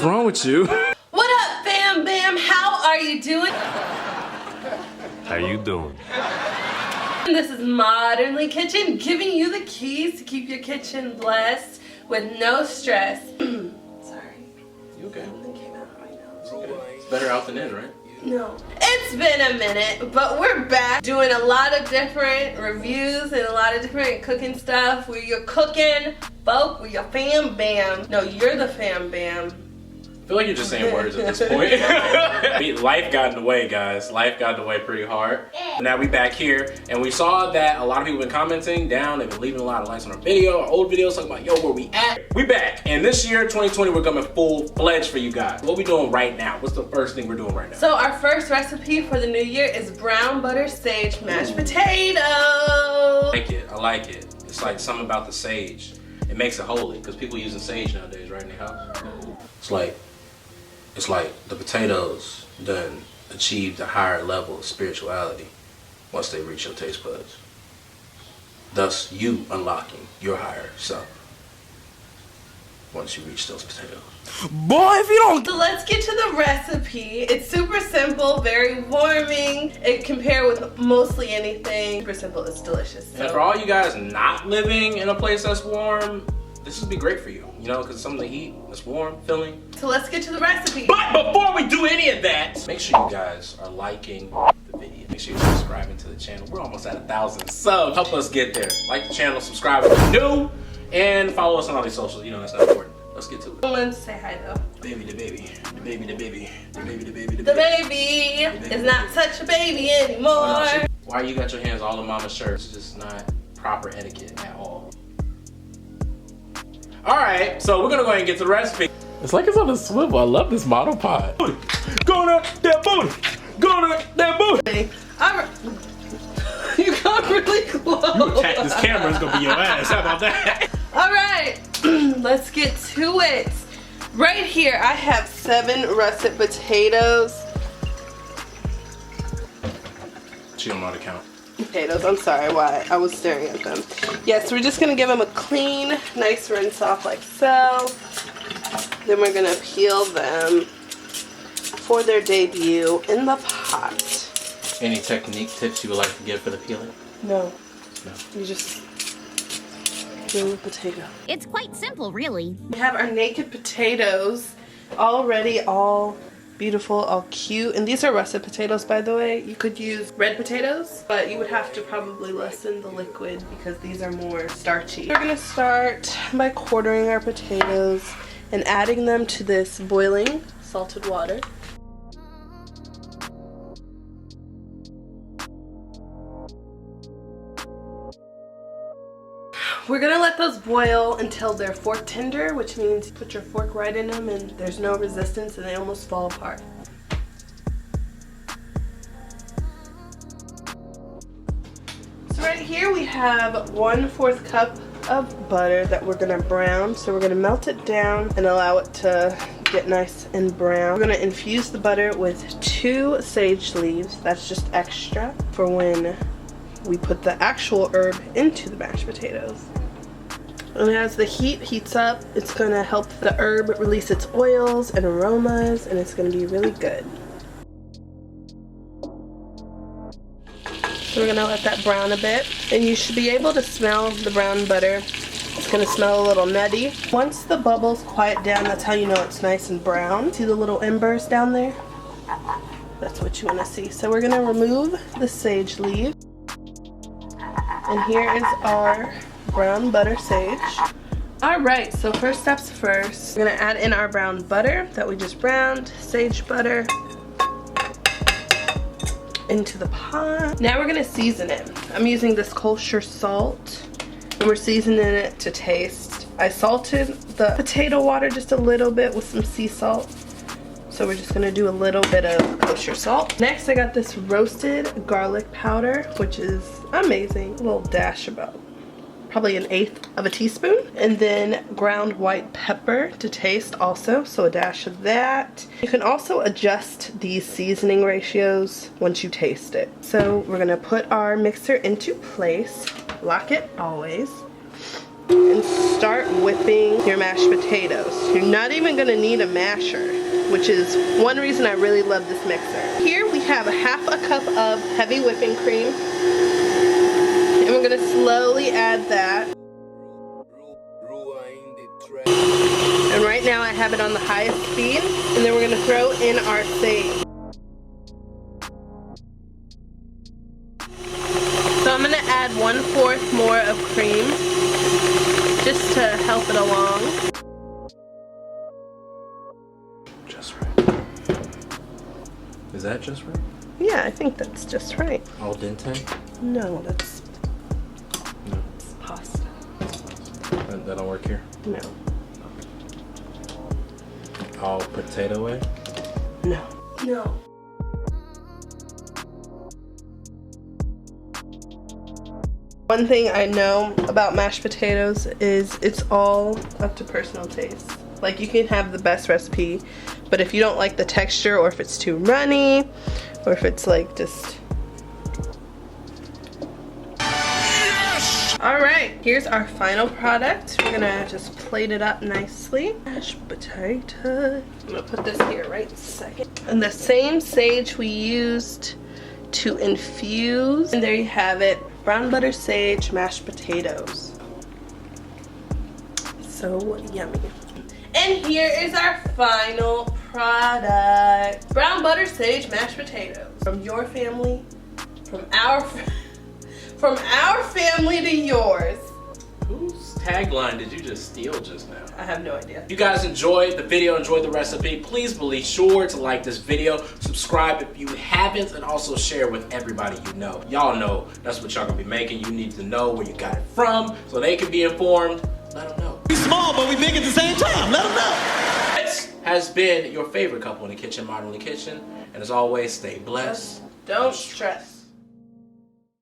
wrong with you? What up, fam bam? How are you doing? How you doing? This is Modernly Kitchen, giving you the keys to keep your kitchen blessed with no stress. Sorry. You okay? Something came out right now. It's okay. It's better out than in, right? No. It's been a minute, but we're back doing a lot of different reviews and a lot of different cooking stuff. Where you're cooking, folk, with your fam bam. No, you're the fam bam. I feel like you're just saying words at this point. Life got in the way, guys. Life got in the way pretty hard. Now we back here, and we saw that a lot of people been commenting down. They've been leaving a lot of likes on our video, our old videos, talking about, yo, where we at? We back. And this year, 2020, we're coming full-fledged for you guys. What we doing right now? What's the first thing we're doing right now? So our first recipe for the new year is brown butter sage mashed potatoes. I like it. I like it. It's like something about the sage. It makes it holy, because people using sage nowadays, right, in their house. It's like the potatoes done achieved a higher level of spirituality once they reach your taste buds. Thus, you unlocking your higher self once you reach those potatoes. Boy, if you don't... So let's get to the recipe. It's super simple, very warming. It can pair with mostly anything. Super simple, it's delicious. So. And for all you guys not living in a place that's warm, this would be great for you, you know, because something to eat that's warm, filling. So let's get to the recipe. But before we do any of that, make sure you guys are liking the video. Make sure you're subscribing to the channel. We're almost at 1,000 subs. Help us get there. Like the channel, subscribe if you're new, and follow us on all these socials. You know that's not important. Let's get to it. Let's say hi though. Baby, the baby, the baby, the baby, the baby, the baby, the baby is not such a baby anymore. Oh, no, why you got your hands all in mama's shirt? It's just not proper etiquette at all. Alright, so we're gonna go ahead and get to the recipe. It's like it's on a swivel. I love this model pot. Go to that booty! Go to that booty! You got really close. You attack this camera, it's gonna be your ass. How about that? Alright, let's get to it. Right here, I have 7 russet potatoes. She don't know how to count. Potatoes, I'm sorry, why? I was staring at them. Yes, we're just gonna give them a clean, nice rinse off like so. Then we're gonna peel them for their debut in the pot. Any technique tips you would like to give for the peeling? No. No. You just peel the potato. It's quite simple, really. We have our naked potatoes already all beautiful, all cute. And these are russet potatoes, by the way. You could use red potatoes, but you would have to probably lessen the liquid because these are more starchy. We're gonna start by quartering our potatoes and adding them to this boiling salted water. We're gonna let those boil until they're fork tender, which means you put your fork right in them and there's no resistance and they almost fall apart. So right here we have 1/4 cup of butter that we're gonna brown. So we're gonna melt it down and allow it to get nice and brown. We're gonna infuse the butter with 2 sage leaves. That's just extra for when we put the actual herb into the mashed potatoes. And as the heat heats up, it's gonna help the herb release its oils and aromas, and it's gonna be really good. So we're gonna let that brown a bit, and you should be able to smell the brown butter. It's gonna smell a little nutty. Once the bubbles quiet down, that's how you know it's nice and brown. See the little embers down there? That's what you wanna see. So we're gonna remove the sage leaf. And here is our brown butter sage. Alright, so first steps first. We're gonna add in our brown butter that we just browned, sage butter, into the pot. Now we're gonna season it. I'm using this kosher salt, and we're seasoning it to taste. I salted the potato water just a little bit with some sea salt. So we're just gonna do a little bit of kosher salt. Next, I got this roasted garlic powder, which is amazing. A little dash, about probably 1/8 of a teaspoon. And then ground white pepper to taste also, so a dash of that. You can also adjust these seasoning ratios once you taste it. So we're gonna put our mixer into place, lock it always, and start with whipping your mashed potatoes. You're not even gonna need a masher, which is one reason I really love this mixer. Here we have ½ cup of heavy whipping cream. And we're gonna slowly add that. And right now I have it on the highest speed. And then we're gonna throw in our sage. So I'm gonna add 1/4 more of cream just to help it along. Just right. Is that just right? Yeah, I think that's just right. Al dente? No, that's No. pasta. That don't work here? No. All potato way? No. No. One thing I know about mashed potatoes is it's all up to personal taste. Like, you can have the best recipe, but if you don't like the texture, or if it's too runny, or if it's like just... Alright, here's our final product. We're gonna just plate it up nicely. Mashed potato. I'm gonna put this here right in a second. And the same sage we used to infuse. And there you have it. Brown butter sage mashed potatoes. So yummy. And here is our final product. Brown butter sage mashed potatoes. From your family, from our family to yours. Whose tagline did you just steal just now? I have no idea. If you guys enjoyed the video, enjoyed the recipe, please be sure to like this video, subscribe if you haven't, and also share with everybody you know. Y'all know that's what y'all gonna be making. You need to know where you got it from so they can be informed. Let them know. We small, but we big at the same time. Let them know. This has been your favorite couple in the kitchen, Modernly Kitchen. And as always, stay blessed. Don't stress.